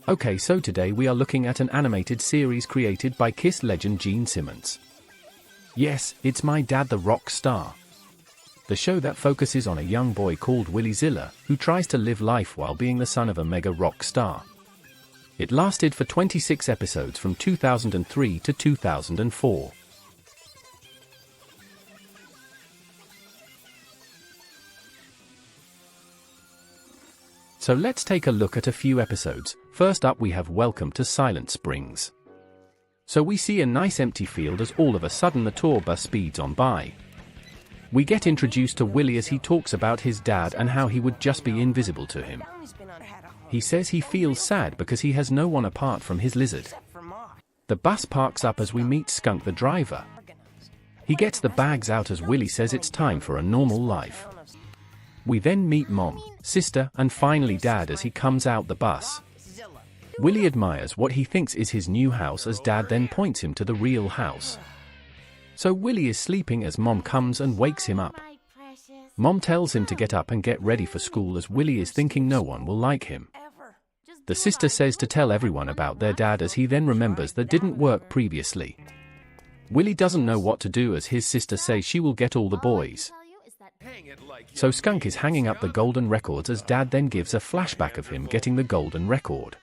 Okay, so today we are looking at an animated series created by Kiss legend Gene Simmons. Yes, it's My Dad the Rock Star. The show that focuses on a young boy called Willie Ziller, who tries to live life while being the son of a mega rock star. It lasted for 26 episodes from 2003 to 2004. So let's take a look at a few episodes. First up we have Welcome to Silent Springs. So we see a nice empty field as all of a sudden the tour bus speeds on by. We get introduced to Willie as he talks about his dad and how he would just be invisible to him. He says he feels sad because he has no one apart from his lizard. The bus parks up as we meet Skunk the driver. He gets the bags out as Willie says it's time for a normal life. We then meet Mom, sister, and finally Dad as he comes out the bus. Willie admires what he thinks is his new house as Dad then points him to the real house. So Willie is sleeping as Mom comes and wakes him up. Mom tells him to get up and get ready for school as Willie is thinking no one will like him. The sister says to tell everyone about their dad as he then remembers that didn't work previously. Willie doesn't know what to do as his sister says she will get all the boys. So Skunk is hanging up the golden records as Dad then gives a flashback of him getting the golden record.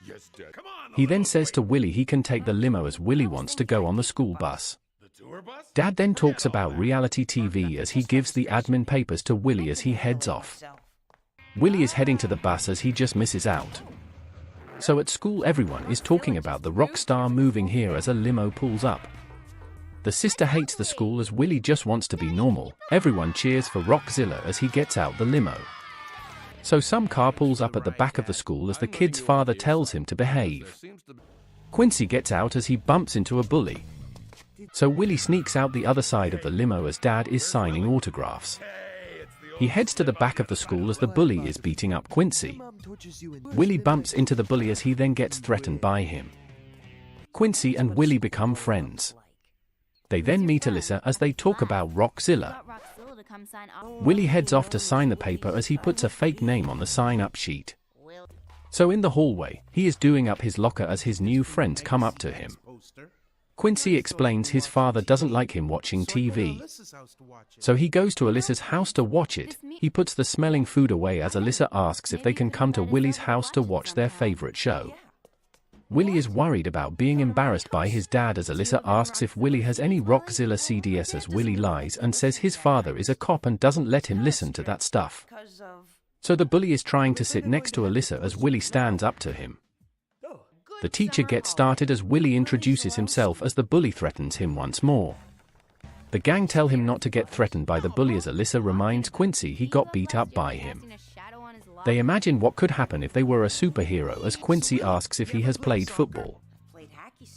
He then says to Willie he can take the limo as Willie wants to go on the school bus. Dad then talks about reality TV as he gives the admin papers to Willie as he heads off. Willie is heading to the bus as he just misses out. So at school everyone is talking about the rock star moving here as a limo pulls up. The sister hates the school as Willie just wants to be normal. Everyone cheers for Rockzilla as he gets out the limo. So some car pulls up at the back of the school as the kid's father tells him to behave. Quincy gets out as he bumps into a bully. So Willie sneaks out the other side of the limo as Dad is signing autographs. He heads to the back of the school as the bully is beating up Quincy. Willie bumps into the bully as he then gets threatened by him. Quincy and Willie become friends. They then meet Alyssa as they talk about Rockzilla. Willie heads off to sign the paper as he puts a fake name on the sign-up sheet. So in the hallway, he is doing up his locker as his new friends come up to him. Quincy explains his father doesn't like him watching TV. So he goes to Alyssa's house to watch it. He puts the smelling food away as Alyssa asks if they can come to Willie's house to watch their favorite show. Willie is worried about being embarrassed by his dad as Alyssa asks if Willie has any Rockzilla CDs as Willie lies and says his father is a cop and doesn't let him listen to that stuff. So the bully is trying to sit next to Alyssa as Willie stands up to him. The teacher gets started as Willie introduces himself as the bully threatens him once more. The gang tell him not to get threatened by the bully as Alyssa reminds Quincy he got beat up by him. They imagine what could happen if they were a superhero as Quincy asks if he has played football.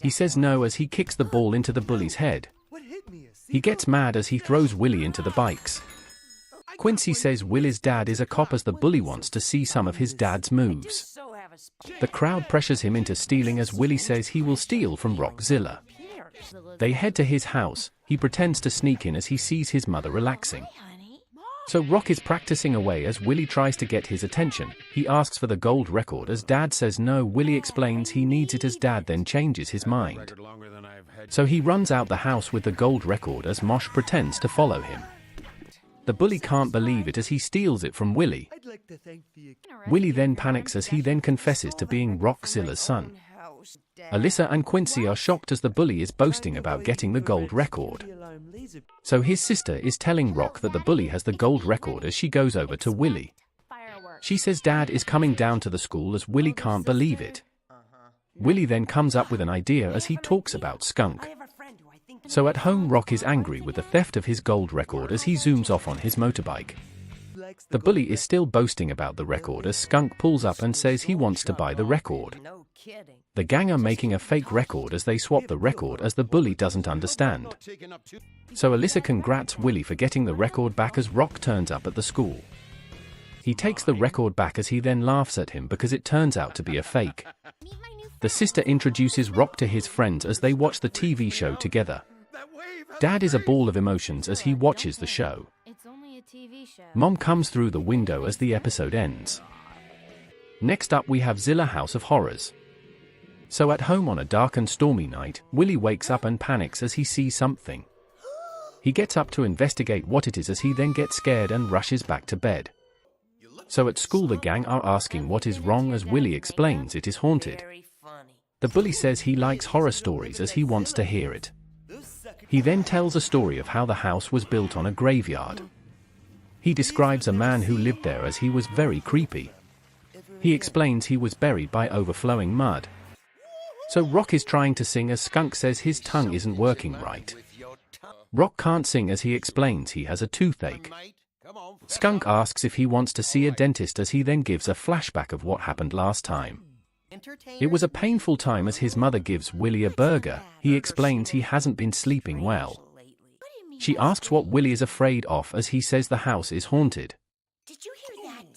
He says no as he kicks the ball into the bully's head. He gets mad as he throws Willie into the bikes. Quincy says Willie's dad is a cop as the bully wants to see some of his dad's moves. The crowd pressures him into stealing as Willie says he will steal from Rockzilla. They head to his house. He pretends to sneak in as he sees his mother relaxing. So Rock is practicing away as Willie tries to get his attention. He asks for the gold record as Dad says no. Willie explains he needs it as Dad then changes his mind. So he runs out the house with the gold record as Mosh pretends to follow him. The bully can't believe it as he steals it from Willie. Willie then panics as he then confesses to being Rockzilla's son. Alyssa and Quincy are shocked as the bully is boasting about getting the gold record. So his sister is telling Rock that the bully has the gold record as she goes over to Willie. She says Dad is coming down to the school as Willie can't believe it. Willie then comes up with an idea as he talks about Skunk. So at home Rock is angry with the theft of his gold record as he zooms off on his motorbike. The bully is still boasting about the record as Skunk pulls up and says he wants to buy the record. The gang are making a fake record as they swap the record as the bully doesn't understand. So Alyssa congrats Willie for getting the record back as Rock turns up at the school. He takes the record back as he then laughs at him because it turns out to be a fake. The sister introduces Rock to his friends as they watch the TV show together. Dad is a ball of emotions as he watches the show. Mom comes through the window as the episode ends. Next up we have Zilla House of Horrors. So at home on a dark and stormy night, Willie wakes up and panics as he sees something. He gets up to investigate what it is as he then gets scared and rushes back to bed. So at school the gang are asking what is wrong as Willie explains it is haunted. The bully says he likes horror stories as he wants to hear it. He then tells a story of how the house was built on a graveyard. He describes a man who lived there as he was very creepy. He explains he was buried by overflowing mud. So Rock is trying to sing as Skunk says his tongue isn't working right. Rock can't sing as he explains he has a toothache. Skunk asks if he wants to see a dentist as he then gives a flashback of what happened last time. It was a painful time as his mother gives Willie a burger. He explains he hasn't been sleeping well. She asks what Willie is afraid of as he says the house is haunted.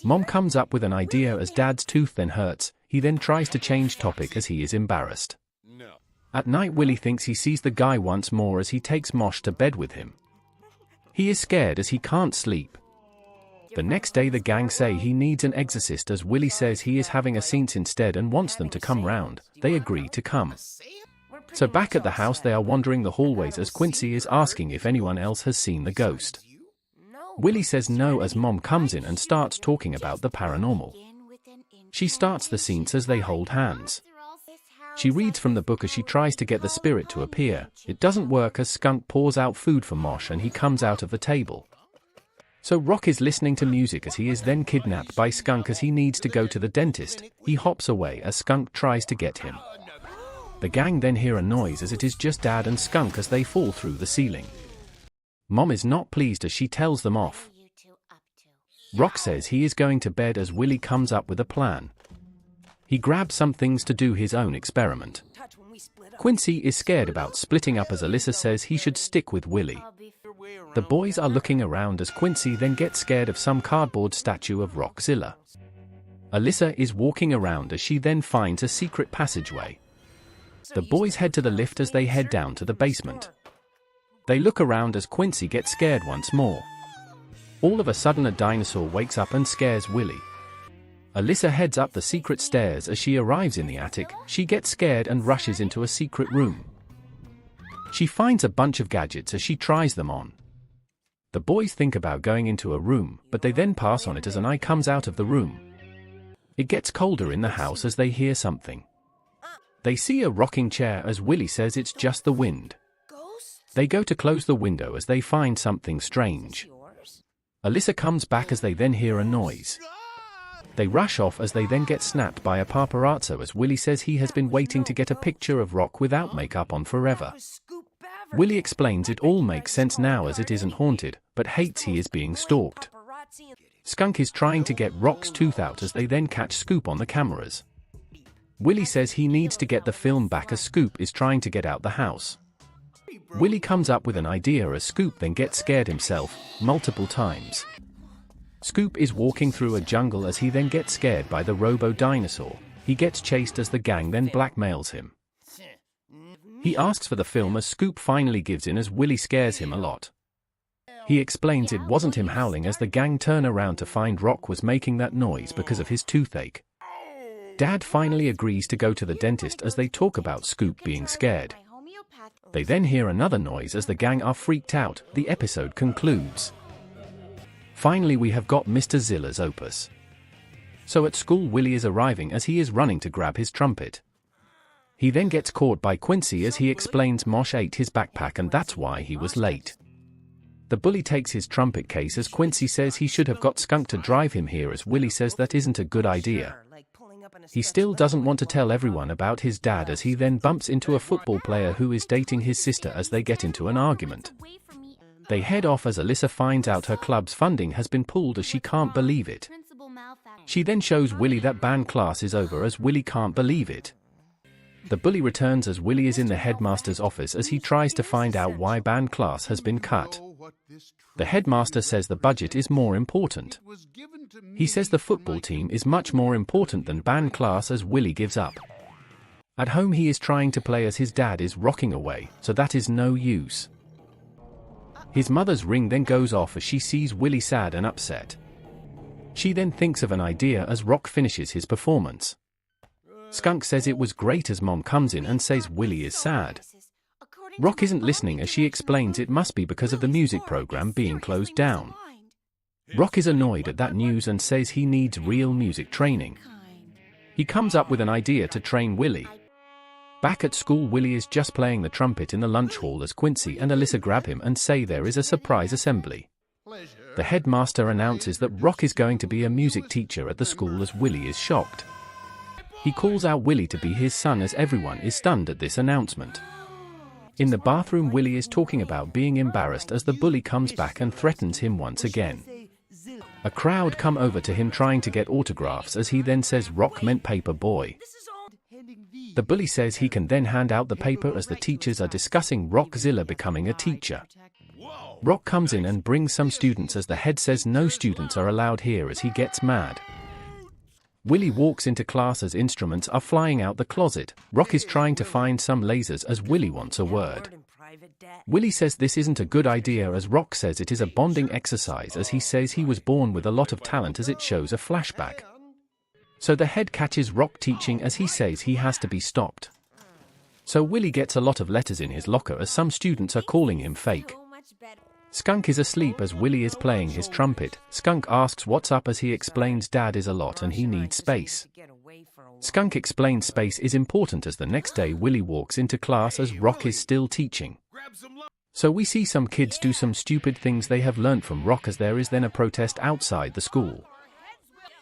Mom comes up with an idea as Dad's tooth then hurts. He then tries to change topic as he is embarrassed. At night Willie thinks he sees the guy once more as he takes Mosh to bed with him. He is scared as he can't sleep. The next day the gang say he needs an exorcist as Willie says he is having a seance instead and wants them to come round. They agree to come. So back at the house they are wandering the hallways as Quincy is asking if anyone else has seen the ghost. Willie says no as Mom comes in and starts talking about the paranormal. She starts the seance as they hold hands. She reads from the book as she tries to get the spirit to appear. It doesn't work as Skunk pours out food for Mosh and he comes out of the table. So Rock is listening to music as he is then kidnapped by Skunk as he needs to go to the dentist. He hops away as Skunk tries to get him. The gang then hear a noise as it is just Dad and Skunk as they fall through the ceiling. Mom is not pleased as she tells them off. Rock says he is going to bed as Willie comes up with a plan. He grabs some things to do his own experiment. Quincy is scared about splitting up as Alyssa says he should stick with Willie. The boys are looking around as Quincy then gets scared of some cardboard statue of Rockzilla. Alyssa is walking around as she then finds a secret passageway. The boys head to the lift as they head down to the basement. They look around as Quincy gets scared once more. All of a sudden a dinosaur wakes up and scares Willie. Alyssa heads up the secret stairs as she arrives in the attic. She gets scared and rushes into a secret room. She finds a bunch of gadgets as she tries them on. The boys think about going into a room, but they then pass on it as an eye comes out of the room. It gets colder in the house as they hear something. They see a rocking chair as Willie says it's just the wind. They go to close the window as they find something strange. Alyssa comes back as they then hear a noise. They rush off as they then get snapped by a paparazzo as Willie says he has been waiting to get a picture of Rock without makeup on forever. Willie explains it all makes sense now as it isn't haunted, but hates he is being stalked. Skunk is trying to get Rock's tooth out as they then catch Scoop on the cameras. Willie says he needs to get the film back as Scoop is trying to get out the house. Willie comes up with an idea as Scoop then gets scared himself, multiple times. Scoop is walking through a jungle as he then gets scared by the robo-dinosaur. He gets chased as the gang then blackmails him. He asks for the film as Scoop finally gives in as Willie scares him a lot. He explains it wasn't him howling as the gang turn around to find Rock was making that noise because of his toothache. Dad finally agrees to go to the dentist as they talk about Scoop being scared. They then hear another noise as the gang are freaked out. The episode concludes. Finally we have got Mr. Zilla's opus. So at school Willie is arriving as he is running to grab his trumpet. He then gets caught by Quincy as he explains Mosh ate his backpack and that's why he was late. The bully takes his trumpet case as Quincy says he should have got Skunk to drive him here as Willie says that isn't a good idea. He still doesn't want to tell everyone about his dad as he then bumps into a football player who is dating his sister as they get into an argument. They head off as Alyssa finds out her club's funding has been pulled as she can't believe it. She then shows Willie that band class is over as Willie can't believe it. The bully returns as Willie is in the headmaster's office as he tries to find out why band class has been cut. The headmaster says the budget is more important. He says the football team is much more important than band class as Willie gives up. At home he is trying to play as his dad is rocking away, so that is no use. His mother's ring then goes off as she sees Willie sad and upset. She then thinks of an idea as Rock finishes his performance. Skunk says it was great as Mom comes in and says Willie is sad. Rock isn't listening as she explains it must be because of the music program being closed down. Rock is annoyed at that news and says he needs real music training. He comes up with an idea to train Willie. Back at school, Willie is just playing the trumpet in the lunch hall as Quincy and Alyssa grab him and say there is a surprise assembly. The headmaster announces that Rock is going to be a music teacher at the school as Willie is shocked. He calls out Willie to be his son as everyone is stunned at this announcement. In the bathroom, Willie is talking about being embarrassed as the bully comes back and threatens him once again. A crowd come over to him trying to get autographs as he then says Rock meant paper boy. The bully says he can then hand out the paper as the teachers are discussing Rockzilla becoming a teacher. Rock comes in and brings some students as the head says no students are allowed here as he gets mad. Willie walks into class as instruments are flying out the closet. Rock is trying to find some lasers as Willie wants a word. Willie says this isn't a good idea as Rock says it is a bonding exercise as he says he was born with a lot of talent as it shows a flashback. So the head catches Rock teaching as he says he has to be stopped. So Willie gets a lot of letters in his locker as some students are calling him fake. Skunk is asleep as Willie is playing his trumpet. Skunk asks what's up as he explains Dad is a lot and he needs space. Skunk explains space is important as the next day Willie walks into class as Rock is still teaching. So we see some kids do some stupid things they have learned from Rock as there is then a protest outside the school.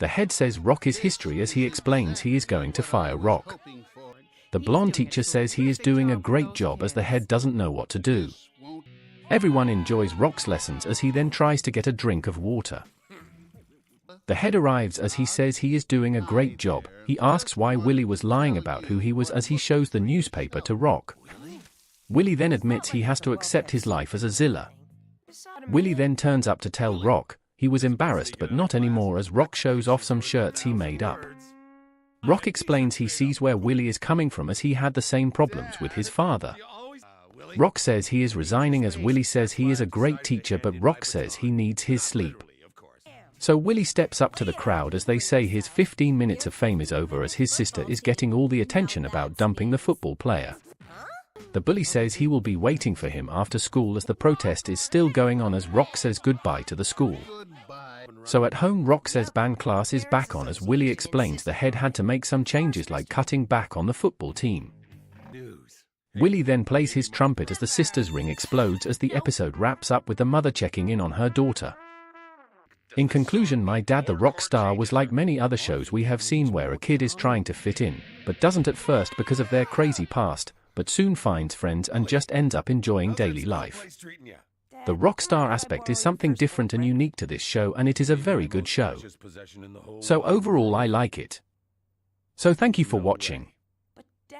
The head says Rock is history as he explains he is going to fire Rock. The blonde teacher says he is doing a great job as the head doesn't know what to do. Everyone enjoys Rock's lessons as he then tries to get a drink of water. The head arrives as he says he is doing a great job. He asks why Willie was lying about who he was as he shows the newspaper to Rock. Willie then admits he has to accept his life as a Zilla. Willie then turns up to tell Rock he was embarrassed but not anymore as Rock shows off some shirts he made up. Rock explains he sees where Willie is coming from as he had the same problems with his father. Rock says he is resigning as Willie says he is a great teacher but Rock says he needs his sleep. So Willie steps up to the crowd as they say his 15 minutes of fame is over as his sister is getting all the attention about dumping the football player. The bully says he will be waiting for him after school as the protest is still going on as Rock says goodbye to the school. So at home Rock says band class is back on as Willie explains the head had to make some changes like cutting back on the football team. Willie then plays his trumpet as the sister's ring explodes as the episode wraps up with the mother checking in on her daughter. In conclusion, My Dad the Rock Star was like many other shows we have seen where a kid is trying to fit in, but doesn't at first because of their crazy past, but soon finds friends and just ends up enjoying daily life. The rock star aspect is something different and unique to this show and it is a very good show. So overall I like it. So thank you for watching.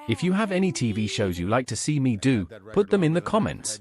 If you have any TV shows you like to see me do, put them in the comments.